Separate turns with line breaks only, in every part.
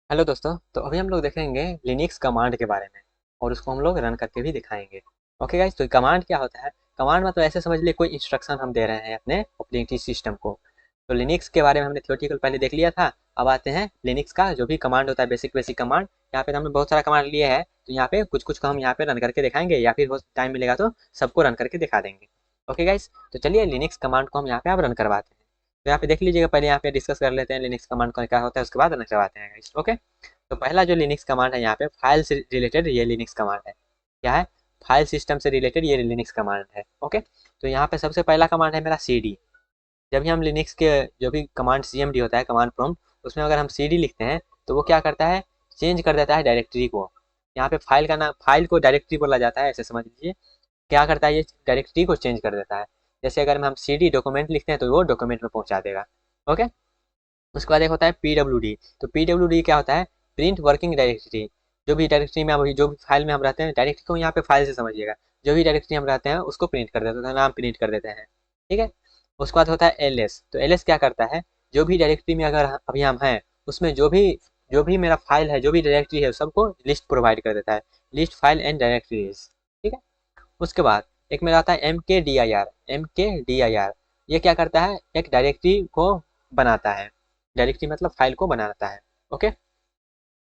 Hello दोस्तों। तो अभी हम लोग देखेंगे लिनक्स कमांड के बारे में और उसको हम लोग रन करके भी दिखाएंगे। ओके गाइस, तो कमांड क्या होता है? कमांड मतलब ऐसे समझ लिए कोई इंस्ट्रक्शन हम दे रहे हैं अपने ऑपरेटिंग सिस्टम को। तो लिनक्स के बारे में हमने थ्योरेटिकल पहले देख लिया था। अब आते हैं लिनक्स का जो भी कमांड होता है, बेसिक बेसिक कमांड। यहाँ पे तो हमने बहुत सारा कमांड लिए है, तो यहाँ पे कुछ कुछ को हम यहाँ पे रन करके दिखाएंगे या फिर टाइम मिलेगा तो सबको रन करके दिखा देंगे। ओके गाइस, तो चलिए लिनक्स कमांड को हम यहाँ पे अब रन करवाते हैं। तो यहाँ पे देख लीजिएगा, पहले यहाँ पे डिस्कस कर लेते हैं लिनक्स कमांड का क्या होता है, उसके बाद रन करवाते हैं गाइस। ओके, तो पहला जो लिनक्स कमांड है यहाँ पे फाइल से रिलेटेड ये लिनक्स कमांड है। क्या है? फाइल सिस्टम से रिलेटेड ये लिनक्स कमांड है। ओके, तो यहाँ पे सबसे पहला कमांड है मेरा cd। जब भी हम लिनक्स के जो भी कमांड cmd होता है कमांड प्रॉम्प्ट, उसमें अगर हम cd लिखते हैं तो वो क्या करता है, चेंज कर देता है डायरेक्टरी को। यहाँ पे फाइल का नाम, फाइल को डायरेक्टरी बोला जाता है, ऐसे समझ लीजिए। क्या करता है, ये डायरेक्टरी को चेंज कर देता है। जैसे अगर हम cd डॉक्यूमेंट लिखते हैं तो वो डॉक्यूमेंट में पहुंचा देगा। ओके, उसके बाद एक होता है पीडब्ल्यूडी। तो पीडब्ल्यूडी क्या होता है? Print working directory. जो भी डायरेक्टरी में अभी जो भी फाइल में हम रहते हैं, डायरेक्टरी को यहाँ पे फाइल से समझिएगा। जो भी डायरेक्टरी हम रहते हैं उसको प्रिंट कर देते हैं, नाम प्रिंट कर देते हैं। ठीक है। उसके बाद होता है एलएस। तो एलएस क्या करता है, जो भी डायरेक्टरी में अगर अभी हम हैं उसमें जो भी मेरा फाइल है, जो भी डायरेक्टरी है, सबको लिस्ट प्रोवाइड कर देता है। List file and directories. ठीक है। उसके बाद एक मेरा आता है एम के डी आई आर। एम के डी आई आर ये क्या करता है, एक डायरेक्टरी को बनाता है। डायरेक्टरी मतलब फाइल को बनाता है। ओके।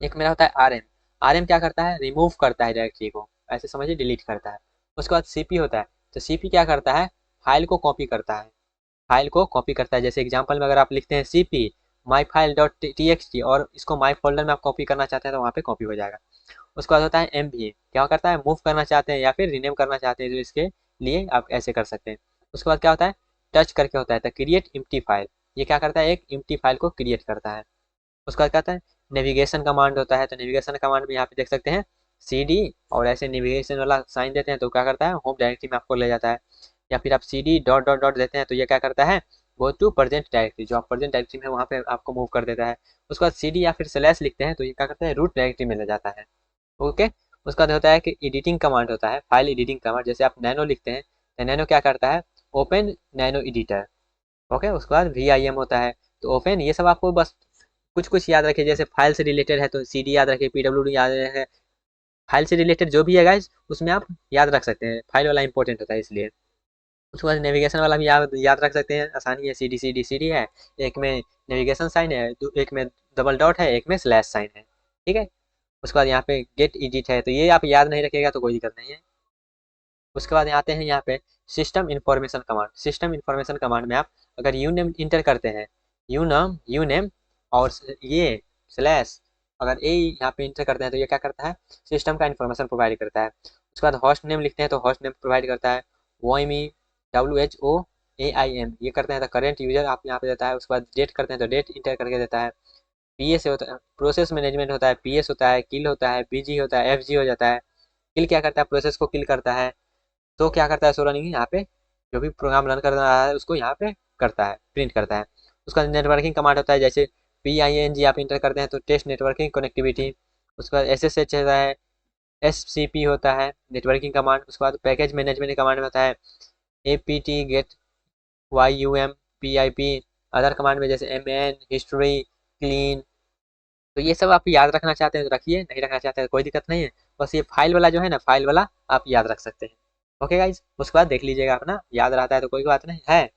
एक मेरा होता है आर एम। आर एम क्या करता है, रिमूव करता है डायरेक्टरी को, ऐसे समझिए डिलीट करता है। उसके बाद सीपी होता है। तो सीपी क्या करता है, फाइल को कॉपी करता है। फाइल को कॉपी करता है। जैसे एग्जांपल में अगर आप लिखते हैं CP my file dot T x T और इसको माई फोल्डर में आप कॉपी करना चाहते हैं तो वहाँ पे कॉपी हो जाएगा। उसके बाद होता है एम भी। क्या करता है, मूव करना चाहते हैं या फिर रिनेम करना चाहते हैं, जो इसके लिए आप ऐसे कर सकते हैं। उसके बाद क्या होता है, टच करके होता है, तो क्रिएट इम्प्टी फाइल। ये क्या करता है, एक इम्प्टी फाइल को क्रिएट करता है। उसके बाद क्या होता है, नेविगेशन कमांड होता है। तो नेविगेशन कमांड में यहाँ पे देख सकते हैं सी डी, और ऐसे नेविगेशन वाला साइन देते हैं तो क्या करता है, होम डायरेक्टरी में आपको ले जाता है। या फिर आप C D dot dot dot देते हैं तो ये क्या करता है, गो टू प्रेजेंट डायरेक्टरी, जो आप प्रेजेंट डायरेक्टरी में वहाँ पे आपको मूव कर देता है। उसके बाद सी डी या फिर स्लैश लिखते हैं तो ये क्या करता है, रूट डायरेक्टरी में ले जाता है। ओके। उसका बाद होता है कि एडिटिंग कमांड होता है, फाइल एडिटिंग कमांड। जैसे आप नैनो लिखते हैं तो नैनो क्या करता है, ओपन नैनो एडिटर। ओके। उसके बाद वी आई एम होता है, तो ओपन। ये सब आपको बस कुछ कुछ याद रखिए। जैसे फाइल से रिलेटेड है तो सी डी याद रखिए, पी डब्ल्यू डी याद है। फाइल से रिलेटेड जो भी है गाइज उसमें आप याद रख सकते हैं, फाइल वाला इंपॉर्टेंट होता है इसलिए। उसके बाद नेविगेशन वाला भी याद याद रख सकते हैं, आसानी है। सी डी है, एक में नेविगेशन साइन है, एक में डबल डॉट है, एक में स्लैश साइन है। ठीक है। उसके बाद यहाँ पे गेट एडिट है, तो ये आप याद नहीं रखिएगा तो कोई दिक्कत नहीं है। उसके बाद आते हैं यहाँ पे system information command. System information command में आप अगर यू नेम इंटर करते हैं, यू नेम और ये स्लैश, अगर ये यहाँ पे इंटर करते हैं तो ये क्या करता है, सिस्टम का इन्फॉर्मेशन प्रोवाइड करता है। उसके बाद होस्ट नेम लिखते हैं तो होस्ट नेम प्रोवाइड करता है। वो M E W H O A I M ये करते हैं तो करेंट यूजर आप यहाँ पे देता है। उसके बाद डेट करते हैं तो डेट इंटर करके देता है। पी एस होता है, प्रोसेस मैनेजमेंट होता है, पी एस होता है, किल होता है, बी जी होता है, एफ जी हो जाता है। किल क्या करता है, प्रोसेस को किल करता है। तो क्या करता है, सो रनिंग यहाँ पे जो भी प्रोग्राम रन कर रहा है उसको यहाँ पे करता है, प्रिंट करता है। उसका नेटवर्किंग कमांड होता है, जैसे पी आई एन जी आप इंटर करते हैं तो टेस्ट नेटवर्किंग कनेक्टिविटी। उसके बाद एस एस एच होता है, एस सी पी होता है नेटवर्किंग कमांड। उसके बाद पैकेज मैनेजमेंट कमांड में होता है A P T get Y U M P I P. Other command में जैसे एम एन हिस्ट्री क्लीन। तो ये सब आप याद रखना चाहते हैं तो रखिए, नहीं रखना चाहते हैं तो कोई दिक्कत नहीं है। बस ये फाइल वाला जो है ना, फाइल वाला आप याद रख सकते हैं। ओके गाइज, उसके बाद देख लीजिएगा अपना, याद रहता है तो कोई बात नहीं है,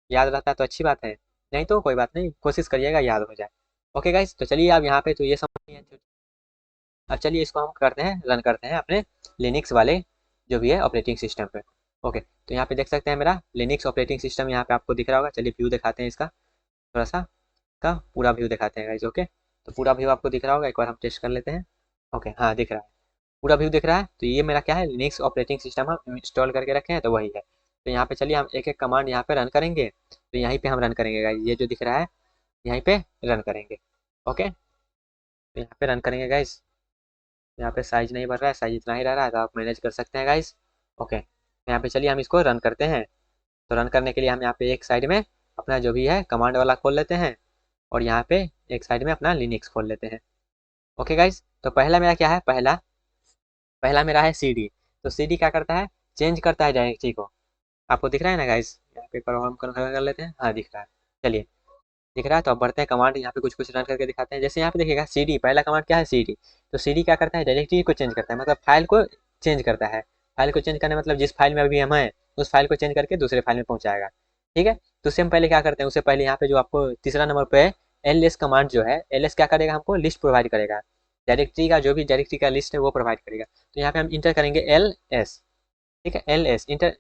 याद रहता है तो अच्छी बात है, नहीं तो कोई बात नहीं, कोशिश करिएगा याद हो जाए। ओके गाइज, तो चलिए आप यहाँ पे तो ये समझ लिया। अब चलिए इसको हम करते हैं, रन करते हैं अपने लिनक्स वाले जो भी है ऑपरेटिंग सिस्टम पे। ओके, तो यहाँ पे देख सकते हैं मेरा लिनक्स ऑपरेटिंग सिस्टम यहाँ पे आपको दिख रहा होगा। चलिए व्यू दिखाते हैं इसका, थोड़ा सा का पूरा व्यू दिखाते हैं गाइज। ओके, तो पूरा व्यू आपको दिख रहा होगा, एक बार हम टेस्ट कर लेते हैं। ओके, हाँ दिख रहा है, पूरा व्यू दिख रहा है। तो ये मेरा क्या है, लिनक्स ऑपरेटिंग सिस्टम हम इंस्टॉल करके रखे हैं तो वही है। तो यहाँ पे चलिए हम एक एक कमांड यहाँ पे रन करेंगे, तो यहीं पे हम रन करेंगे गाइज, ये जो दिख रहा है यहीं पे रन करेंगे। ओके, तो यहाँ पे रन करेंगे गाइज। यहाँ पे साइज नहीं बढ़ रहा है, साइज इतना ही रह रहा है, तो आप मैनेज कर सकते हैं गाइज। ओके, तो यहाँ पे चलिए हम इसको रन करते हैं। तो रन करने के लिए हम यहाँ पे एक साइड में अपना जो भी है कमांड वाला खोल लेते हैं, और यहाँ पे एक साइड में अपना लिनक्स खोल लेते हैं। ओके गाइज, तो पहला मेरा क्या है, पहला पहला मेरा है सी डी। तो सी डी क्या करता है, चेंज करता है डायरेक्टरी को। आपको दिख रहा है ना गाइज, यहाँ पे हम कर लेते हैं, हाँ दिख रहा है। चलिए दिख रहा है। तो अब बढ़ते हैं कमांड, यहाँ पे कुछ कुछ रन करके दिखाते हैं। जैसे यहाँ पे देखिएगा CD, पहला कमांड क्या है CD। तो CD क्या करता है, डायरेक्टरी को चेंज करता है, मतलब फाइल को चेंज करता है। फाइल को चेंज करने मतलब जिस फाइल में अभी हम हैं उस फाइल को चेंज करके दूसरे फाइल में पहुंचाएगा। ठीक है। तो उससे हम पहले क्या करते हैं, उससे पहले यहाँ पे जो आपको तीसरा नंबर पे LS कमांड जो है, LS क्या करेगा, हमको लिस्ट प्रोवाइड करेगा। डायरेक्टरी का जो भी डायरेक्टरी का लिस्ट है वो प्रोवाइड करेगा। तो यहाँ पे हम इंटर करेंगे LS। ठीक है, LS इंटर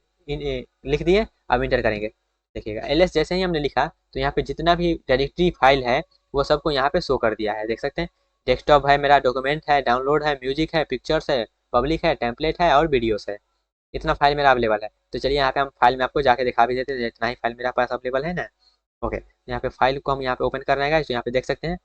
लिख दिए। अब इंटर करेंगे, देखिएगा LS जैसे ही हमने लिखा तो यहाँ पे जितना भी डायरेक्टरी फाइल है वो सबको यहाँ पे शो कर दिया है, देख सकते हैं। डेस्कटॉप है मेरा, डॉक्यूमेंट है, डाउनलोड है, म्यूजिक है, पिक्चर्स है, पब्लिक है, टेम्पलेट है और वीडियोस है। इतना फाइल मेरा अवेलेबल है। तो चलिए यहाँ पे हम फाइल में आपको जाके दिखा भी देते हैं, इतना ही फाइल मेरा पास अवेलेबल है ना। ओके, यहाँ पे फाइल को हम यहाँ पे ओपन करना है, तो यहाँ पे देख सकते हैं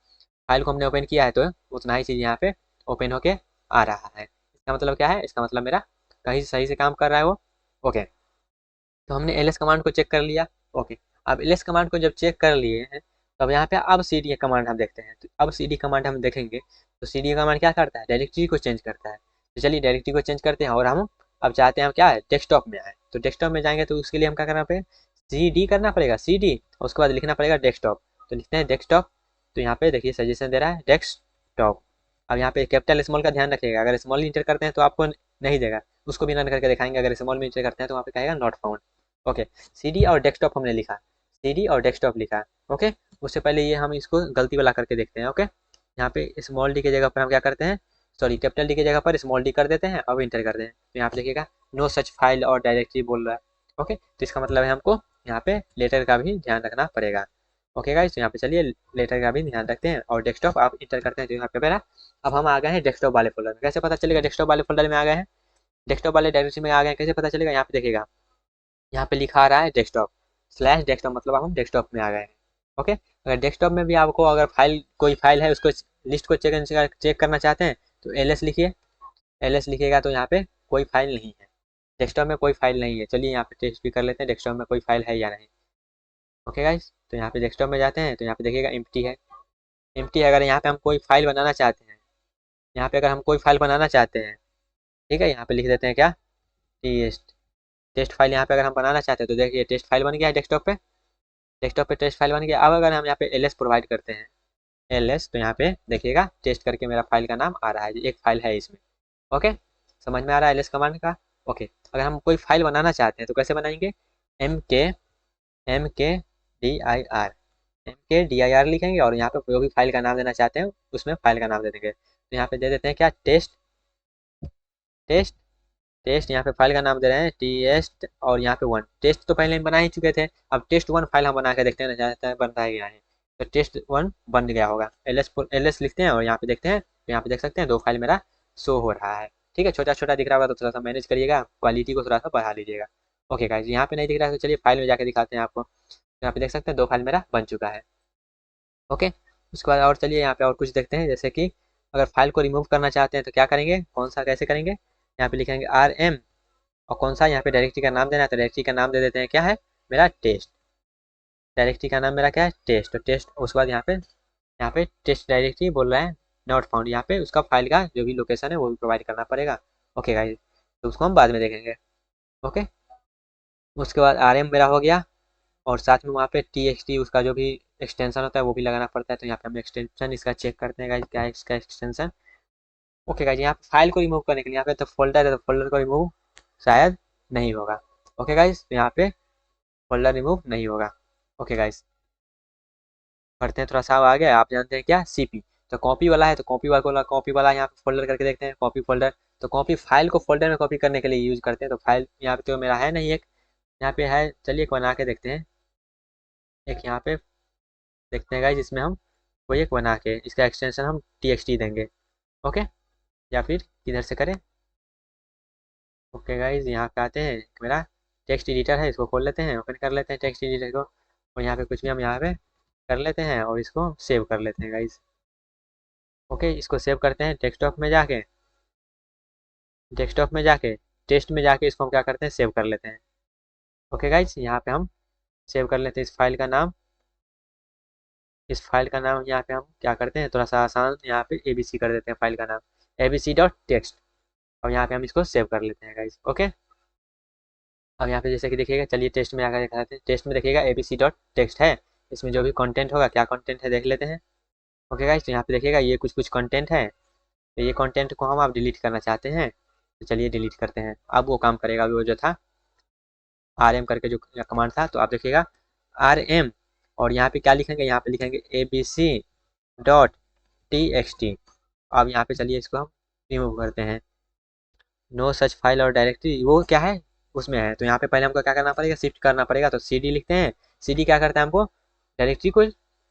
फाइल को हमने ओपन किया है तो उतना ही चीज़ यहाँ पे ओपन होके आ रहा है। इसका मतलब क्या है, इसका मतलब मेरा कहीं सही से काम कर रहा है वो। ओके, तो हमने LS कमांड को चेक कर लिया। ओके, अब LS कमांड को जब चेक कर लिए हैं तो अब यहाँ पे अब CD कमांड हम देखते हैं। तो अब CD कमांड हम देखेंगे तो CD कमांड क्या करता है, डायरेक्टरी को चेंज करता है। तो चलिए डायरेक्टरी को चेंज करते हैं और हम अब चाहते हैं हम क्या है, डेस्कटॉप में आए। तो डेस्कटॉप में जाएंगे तो उसके लिए हम क्या करना पड़ेगा, CD करना पड़ेगा, CD और उसके बाद लिखना पड़ेगा डेस्कटॉप। तो लिखते हैं डेस्कटॉप। तो यहाँ पे देखिए सजेशन दे रहा है डेस्कटॉप। अब यहाँ पे कैपिटल स्मॉल का ध्यान रखिएगा, अगर स्मॉल इंटर करते हैं तो आपको नहीं देगा, उसको भी रन करके दिखाएंगे। अगर स्मॉल में इंटर करते हैं तो वहाँ पे कहेगा नॉट फाउंड। ओके, CD और डेस्कटॉप हमने लिखा, CD और डेस्कटॉप लिखा। ओके, उससे पहले ये हम इसको गलती वाला करके देखते हैं। ओके, यहाँ पे स्मॉल डी की जगह पर हम क्या करते हैं, सॉरी कैपिटल डी की जगह पर स्मॉल डी कर देते हैं, अब इंटर करते हैं। तो यहाँ पे देखिएगा नो सच फाइल और डायरेक्टरी बोल रहा है। ओके, तो इसका मतलब है हमको यहाँ पे लेटर का भी ध्यान रखना पड़ेगा। ओके गाइस, तो यहाँ पे चलिए लेटर का भी ध्यान रखते हैं और डेस्कटॉप आप इंटर करते हैं तो यहाँ पे मेरा अब हम आ गए हैं डेस्कटॉप वाले फोल्डर में। कैसे पता चलेगा डेस्कटॉप वाले फोल्डर में आ गए हैं, डेस्कटॉप वाले डायरेक्टरी में आ गए हैं, कैसे पता चलेगा, यहाँ पे देखिएगा यहाँ पे लिखा आ रहा है डेस्कटॉप स्लैश डेस्कटॉप, मतलब हम डेस्कटॉप में आ गए हैं। ओके, अगर डेस्कटॉप में भी आपको अगर फाइल कोई फाइल है उसको लिस्ट को चेक करना चाहते हैं तो LS लिखिए। LS लिखिएगा तो यहाँ पे कोई फाइल नहीं है, डेस्कटॉप में कोई फाइल नहीं है। चलिए यहाँ पे टेस्ट भी कर लेते हैं डेस्कटॉप में कोई फाइल है या नहीं। ओके गाइस, तो यहाँ पे डेस्कटॉप में जाते हैं तो यहाँ पे देखिएगा एम्प्टी है। एम्प्टी है, अगर यहाँ पे हम कोई फाइल बनाना चाहते हैं, यहाँ पे अगर हम कोई फाइल बनाना चाहते हैं, ठीक है, यहाँ पे लिख देते हैं क्या, टेस्ट। टेस्ट फाइल यहाँ पे अगर हम बनाना चाहते हैं तो देखिए टेस्ट फाइल बन गया है डेस्कटॉप पे। डेस्कटॉप पे टेस्ट फाइल बन गया। अब अगर हम यहाँ पे LS प्रोवाइड करते हैं, LS, तो यहाँ पे देखिएगा टेस्ट करके मेरा फाइल का नाम आ रहा है, एक फाइल है इसमें। ओके, समझ में आ रहा है LS कमांड का। ओके, अगर हम कोई फाइल बनाना चाहते हैं तो कैसे बनाएंगे, MK लिखेंगे और यहाँ पे जो भी फाइल का नाम देना चाहते हैं उसमें फाइल का नाम दे देंगे। तो यहाँ पे दे देते हैं क्या, टेस्ट। टेस्ट टेस्ट यहाँ पे फाइल का नाम दे रहे हैं टेस्ट और यहाँ पे 1। टेस्ट तो पहले हम बना ही चुके थे, अब टेस्ट 1 फाइल हम बना के देखते हैं चाहते हैं बनता है क्या है। तो टेस्ट 1 बन गया होगा। LS लिखते हैं और यहाँ पे देखते हैं तो यहाँ पे देख सकते हैं 2 फाइल मेरा शो हो रहा है। ठीक है, छोटा छोटा दिख रहा होगा तो थोड़ा सा मैनेज करिएगा, क्वालिटी को थोड़ा सा बढ़ा लीजिएगा। ओके गाइस, यहाँ पे नहीं दिख रहा है तो चलिए फाइल में जाके दिखाते हैं आपको। तो यहाँ पे देख सकते हैं 2 फाइल मेरा बन चुका है। ओके, उसके बाद और चलिए यहाँ पे और कुछ देखते हैं, जैसे कि अगर फाइल को रिमूव करना चाहते हैं तो क्या करेंगे, कौन सा कैसे करेंगे, यहाँ पे लिखेंगे RM और कौन सा यहाँ पे डायरेक्टरी का नाम देना है, तो डायरेक्टरी का नाम दे देते हैं क्या है मेरा टेस्ट। डायरेक्टरी का नाम मेरा क्या है टेस्ट। तो टेस्ट, उसके बाद यहाँ पे टेस्ट डायरेक्टरी बोल रहा है नॉट फाउंड, यहाँ पे उसका फाइल का जो भी लोकेशन है वो भी प्रोवाइड करना पड़ेगा। ओके गाइस, तो उसको हम बाद में देखेंगे। ओके, उसके बाद RM मेरा हो गया और साथ में वहाँ पे TXT उसका जो भी एक्सटेंशन होता है वो भी लगाना पड़ता है। तो यहाँ पे हम एक्सटेंशन इसका चेक करते हैं गाइस, क्या है इसका एक्सटेंशन। ओके गाइस, यहाँ पे फाइल को रिमूव करने के लिए यहाँ पे तो फोल्डर है तो फोल्डर को रिमूव शायद नहीं होगा। ओके गाइस, तो यहाँ पे फोल्डर रिमूव नहीं होगा। ओके गाइस, करते हैं थोड़ा सा आगे, आप जानते हैं क्या, CP। तो कॉपी वाला है तो कॉपी वाला यहाँ पे फोल्डर करके देखते हैं, कॉपी फोल्डर। तो कॉपी फाइल को फोल्डर में कॉपी करने के लिए यूज करते हैं। तो फाइल यहाँ पे तो मेरा है नहीं, एक यहाँ पे है, चलिए एक बना के देखते हैं। एक यहाँ पे देखते हैं गाइस, जिसमें हम कोई एक बना के इसका एक्सटेंशन हम TXT देंगे। ओके, या फिर किधर से करें। ओके गाइस, यहाँ पे आते हैं, मेरा टेक्स्ट एडिटर है, इसको खोल लेते हैं, ओपन कर लेते हैं टेक्स्ट एडिटर को और यहाँ पे कुछ भी हम यहाँ पे कर लेते हैं और इसको सेव कर लेते हैं गाइस। ओके, इसको सेव करते हैं डेस्कटॉप में जाके टेस्ट में जाके इसको हम क्या करते हैं, सेव कर लेते हैं। ओके गाइस, यहाँ पे हम सेव कर लेते हैं इस फाइल का नाम। इस फाइल का नाम यहाँ पे हम क्या करते हैं, थोड़ा सा आसान, यहाँ पे ABC कर देते हैं फाइल का नाम, abc.txt। और यहाँ पे हम इसको सेव कर लेते हैं गाइस। ओके, अब यहाँ पे जैसे कि देखिएगा, चलिए टेस्ट में आकर दिखाते हैं। टेस्ट में देखिएगा abc.txt है, इसमें जो भी कंटेंट होगा, क्या कंटेंट है देख लेते हैं। ओके गाइस, तो यहाँ पे देखिएगा ये कुछ कुछ कंटेंट है, तो ये कंटेंट को हम आप डिलीट करना चाहते हैं, तो चलिए डिलीट करते हैं। अब वो काम करेगा, वो जो था RM करके जो कमांड था, तो आप देखिएगा RM, और यहाँ पे क्या लिखेंगे, यहाँ पे लिखेंगे abc.txt। अब यहाँ पे चलिए इसको हम रिमूव करते हैं। नो सच फाइल और डायरेक्टरी वो क्या है उसमें है, तो यहाँ पे पहले हमको क्या करना पड़ेगा, शिफ्ट करना पड़ेगा, तो CD लिखते हैं। CD क्या करता है, हमको डायरेक्टरी को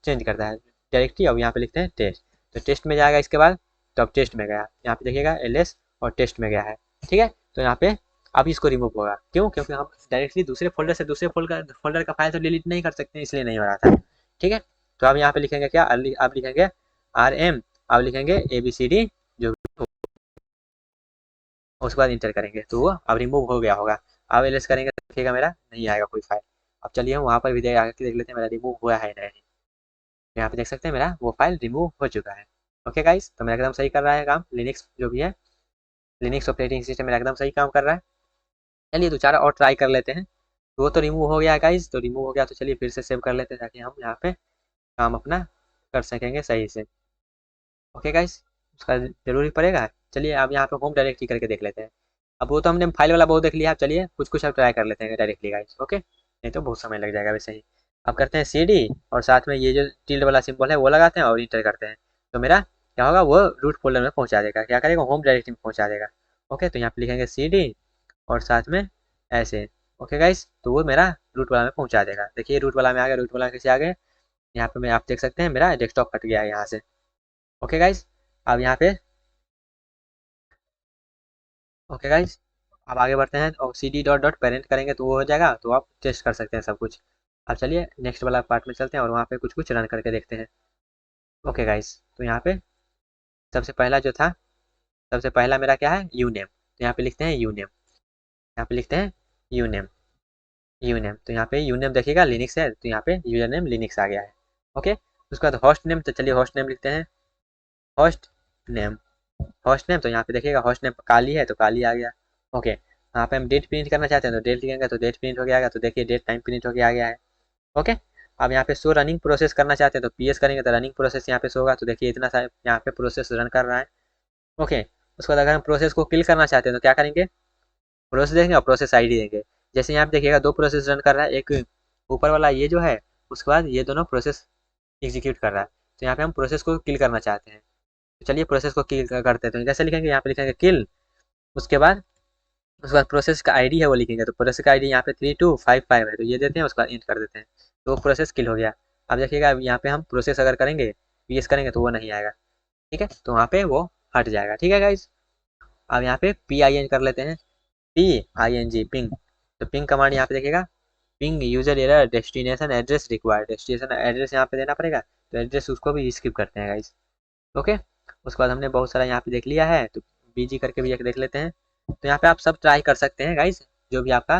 चेंज करता है, डायरेक्टरी। अब यहाँ पे लिखते हैं टेस्ट, तो टेस्ट में जाएगा इसके बाद, तो अब टेस्ट में गया, यहाँ पे देखिएगा LS और टेस्ट में गया है। ठीक है, तो यहाँ पे अब इसको रिमूव होगा, क्यों, क्योंकि हम डायरेक्टली दूसरे फोल्डर से दूसरे फोल्डर का फाइल तो डिलीट नहीं कर सकते, इसलिए नहीं हो रहा था। ठीक है, तो अब यहाँ पे लिखेंगे क्या, अब लिखेंगे RM, अब लिखेंगे ABCD, जो उसके बाद इंटर करेंगे, तो वो अब रिमूव हो गया होगा। अब LS करेंगे तो देखिएगा मेरा नहीं आएगा कोई फाइल। अब चलिए हम वहाँ पर भी देख लेते हैं मेरा रिमूव हुआ है नहीं। यहाँ पे देख सकते हैं मेरा वो फाइल रिमूव हो चुका है। ओके गाइस, तो मेरा एकदम सही कर रहा है काम, लिनक्स जो भी है, लिनक्स ऑपरेटिंग सिस्टम मेरा एकदम सही काम कर रहा है। चलिए दो चार और ट्राई कर लेते हैं। तो वो तो रिमूव हो गया गाइस, तो रिमूव हो गया, तो चलिए फिर से सेव कर लेते हैं, ताकि हम यहाँ पे काम अपना कर सकेंगे सही से। ओके गाइस, उसका जरूरी पड़ेगा। चलिए अब यहाँ पे होम डायरेक्टरी करके देख लेते हैं। अब वो तो हमने फाइल वाला बहुत देख लिया, अब चलिए कुछ कुछ अब ट्राई कर लेते हैं डायरेक्टली गाइस। ओके, नहीं तो बहुत समय लग जाएगा वैसे ही। अब करते हैं CD, और साथ में ये जो टिल्ड वाला सिंबल है वो लगाते हैं और इंटर करते हैं, तो मेरा क्या होगा, वो रूट फोल्डर में पहुंचा देगा, क्या करेगा, होम डायरेक्टरी में पहुंचा देगा। ओके, तो यहाँ पे लिखेंगे CD और साथ में ऐसे। ओके गाइस, तो वो मेरा रूट वाला में पहुंचा देगा। देखिए रूट वाला में आ गया, रूट वाला कैसे आ गए, यहाँ पे मैं आप देख सकते हैं मेरा डेस्कटॉप कट गया है यहाँ से। ओके गाइस, अब यहाँ पे ओके गाइस, अब आगे बढ़ते हैं, और CD डॉट डॉट पेरेंट करेंगे तो वो हो जाएगा, तो आप टेस्ट कर सकते हैं सब कुछ। अब चलिए नेक्स्ट वाला पार्ट में चलते हैं और वहाँ पे कुछ कुछ रन करके देखते हैं। ओके गाइस, तो यहाँ पे सबसे पहला जो था, सबसे पहला मेरा क्या है, यूनेम, तो यहाँ पे लिखते हैं यूनेम, यहाँ पे लिखते हैं यूनेम, यूनेम, तो यहाँ पे यूनेम देखिएगा लिनक्स है, तो यहाँ पे यूजर नेम लिनक्स आ गया है। ओके, उसके बाद होस्ट नेम, तो चलिए होस्ट नेम लिखते हैं, होस्ट नेम, होस्ट नेम, तो यहाँ पे देखिएगा होस्ट नेम काली है, तो काली आ गया। ओके, यहाँ पे हम डेट प्रिंट करना चाहते हैं, तो डेट लिखेंगे तो डेट प्रिंट हो गया, तो देखिए डेट टाइम प्रिंट हो गया, आ गया है। ओके, अब यहाँ पे शो रनिंग प्रोसेस करना चाहते हैं, तो PS करेंगे तो रनिंग प्रोसेस यहाँ पे शो होगा, तो देखिए इतना सा यहाँ पे प्रोसेस रन कर रहा है। ओके, उसके बाद अगर हम प्रोसेस को किल करना चाहते हैं तो क्या करेंगे, प्रोसेस देंगे और प्रोसेस ID देंगे। जैसे यहाँ पे देखिएगा दो प्रोसेस रन कर रहा है, एक ऊपर वाला ये जो है, उसके बाद ये दोनों प्रोसेस एग्जीक्यूट कर रहा है, तो यहाँ पे हम प्रोसेस को किल करना चाहते हैं, तो चलिए प्रोसेस को किल करते हैं। तो कैसे लिखेंगे, यहाँ पे लिखेंगे किल, उसके बाद प्रोसेस का ID है वो लिखेंगे, तो प्रोसेस का ID यहाँ पे 3255 है, तो ये देते हैं, उसके बाद इंट कर देते हैं, तो वो प्रोसेस किल हो गया। अब देखिएगा यहाँ पे हम प्रोसेस अगर करेंगे, PS करेंगे, तो वो नहीं आएगा। ठीक है, तो वहाँ पे वो हट जाएगा। ठीक है गाइज, अब यहाँ पे PIN कर लेते हैं, PING पिंग, तो पिंग कमांड यहाँ पे देखिएगा, ping user error destination address required, destination address यहाँ पे देना पड़ेगा, तो एड्रेस उसको भी स्किप करते हैं गाइज। ओके, उसके बाद हमने बहुत सारा यहाँ पे देख लिया है, तो BG करके भी एक देख लेते हैं। तो यहाँ पे आप सब ट्राई कर सकते हैं गाइज, जो भी आपका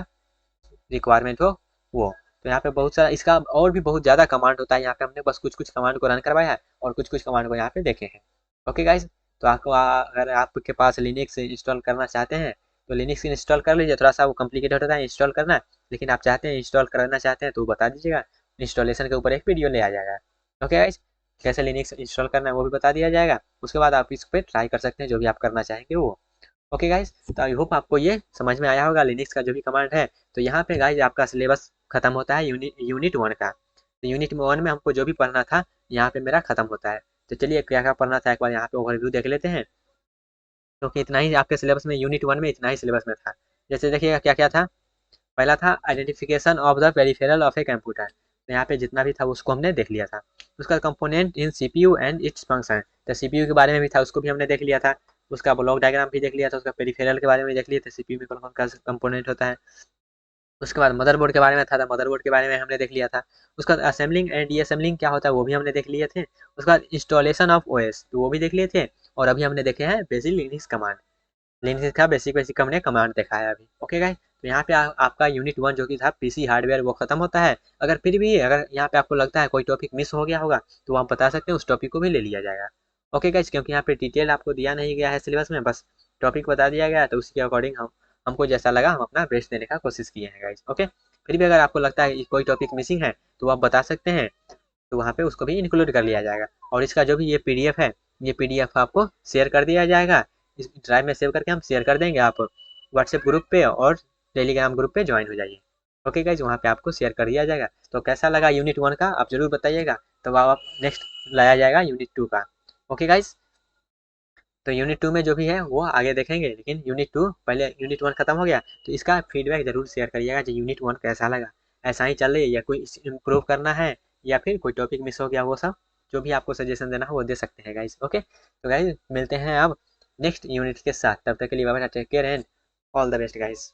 रिक्वायरमेंट हो वो। तो यहाँ पे बहुत सारा इसका और भी बहुत ज़्यादा कमांड होता है, यहाँ पे हमने बस कुछ कुछ कमांड को रन करवाया है और कुछ कुछ कमांड को यहाँ पे देखे हैं। ओके गाइज, तो आपको अगर आपके पास लिनक्स इंस्टॉल करना चाहते हैं, तो लिनक्स इंस्टॉल कर लीजिए, थोड़ा सा वो कॉम्प्लिकेटेड होता है इंस्टॉल करना, लेकिन आप चाहते हैं इंस्टॉल करना चाहते हैं तो बता दीजिएगा, इंस्टॉलेशन के ऊपर एक वीडियो ले आ जाएगा। ओके गाइज, कैसे लिनक्स इंस्टॉल करना है वो भी बता दिया जाएगा, उसके बाद आप इस पर ट्राई कर सकते हैं जो भी आप करना चाहेंगे वो। ओके गाइज, तो आई होप आपको ये समझ में आया होगा लिनक्स का जो भी कमांड है। तो यहाँ पे गाइज आपका सिलेबस खत्म होता है यूनिट 1 का, तो यूनिट 1 में हमको जो भी पढ़ना था यहाँ पे मेरा खत्म होता है। तो चलिए क्या क्या पढ़ना था एक बार यहाँ पे ओवरव्यू देख लेते हैं। क्योंकि इतना ही आपके सिलेबस में, यूनिट 1 में इतना ही सिलेबस में था। जैसे देखिएगा क्या क्या था, पहला था identification of the peripheral of a computer, तो यहाँ पे जितना भी था उसको हमने देख लिया था। उसका component in CPU and its function, तो CPU के बारे में भी था, उसको भी हमने देख लिया था। उसका ब्लॉक डायग्राम भी देख लिया था, उसका पेरिफेरल के बारे में देख लिया था, CPU में कौन कौन का कंपोनेंट होता है। उसके बाद मदरबोर्ड के बारे में था, मदरबोर्ड के बारे में हमने देख लिया था। उसका बाद असेंबलिंग एंड डीअसेंबलिंग क्या होता है वो भी हमने देख लिए थे। उसके बाद इंस्टॉलेशन ऑफ OS, तो वो भी देख लिए थे। और अभी हमने देखे हैं बेसिक लिनक्स कमांड, लिनक्स का बेसिक बेसिक हमने कमांड देखा है अभी। ओके गाइस, तो यहाँ पे आपका यूनिट 1 जो कि था PC हार्डवेयर वो खत्म होता है। अगर फिर भी अगर यहाँ पे आपको लगता है कोई टॉपिक मिस हो गया होगा, तो आप बता सकते हैं, उस टॉपिक को भी ले लिया जाएगा। ओके गाइस, क्योंकि यहाँ पे डिटेल आपको दिया नहीं गया है सिलेबस में, बस टॉपिक बता दिया गया है, तो उसके अकॉर्डिंग हमको जैसा लगा हम अपना बेस्ट देने का कोशिश किए हैं गाइस। ओके, फिर भी अगर आपको लगता है कि कोई टॉपिक मिसिंग है तो आप बता सकते हैं, तो वहाँ पे उसको भी इंक्लूड कर लिया जाएगा। और इसका जो भी ये पीडीएफ है, ये पीडीएफ आपको शेयर कर दिया जाएगा, इस ड्राइव में सेव करके हम शेयर कर देंगे। आप व्हाट्सएप ग्रुप पे और टेलीग्राम ग्रुप पे ज्वाइन हो जाइए। ओके गाइज, वहाँ पे आपको शेयर कर दिया जाएगा। तो कैसा लगा यूनिट 1 का आप जरूर बताइएगा, तो आप नेक्स्ट लाया जाएगा यूनिट 2 का। ओके गाइज, तो यूनिट 2 में जो भी है वो आगे देखेंगे, लेकिन यूनिट 2 पहले यूनिट 1 खत्म हो गया, तो इसका फीडबैक जरूर शेयर करिएगा कि यूनिट 1 कैसा लगा, ऐसा ही चल रही है या कोई इम्प्रूव करना है, या फिर कोई टॉपिक मिस हो गया, वो सब जो भी आपको सजेशन देना हो वो दे सकते हैं गाइज। ओके, तो गाइज मिलते हैं अब नेक्स्ट यूनिट के साथ, तब तक के लिए bye bye, take care and all the best guys.